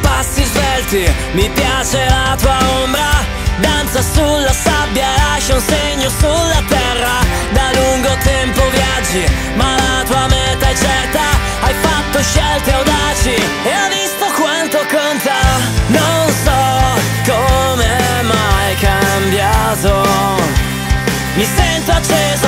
passi svelti, mi piace la tua ombra. Danza sulla sabbia, lascia un segno sulla terra. Da lungo tempo viaggi, ma la tua meta è certa. Hai fatto scelte audaci e hai visto quanto conta. Non so come mai cambiato, mi sento acceso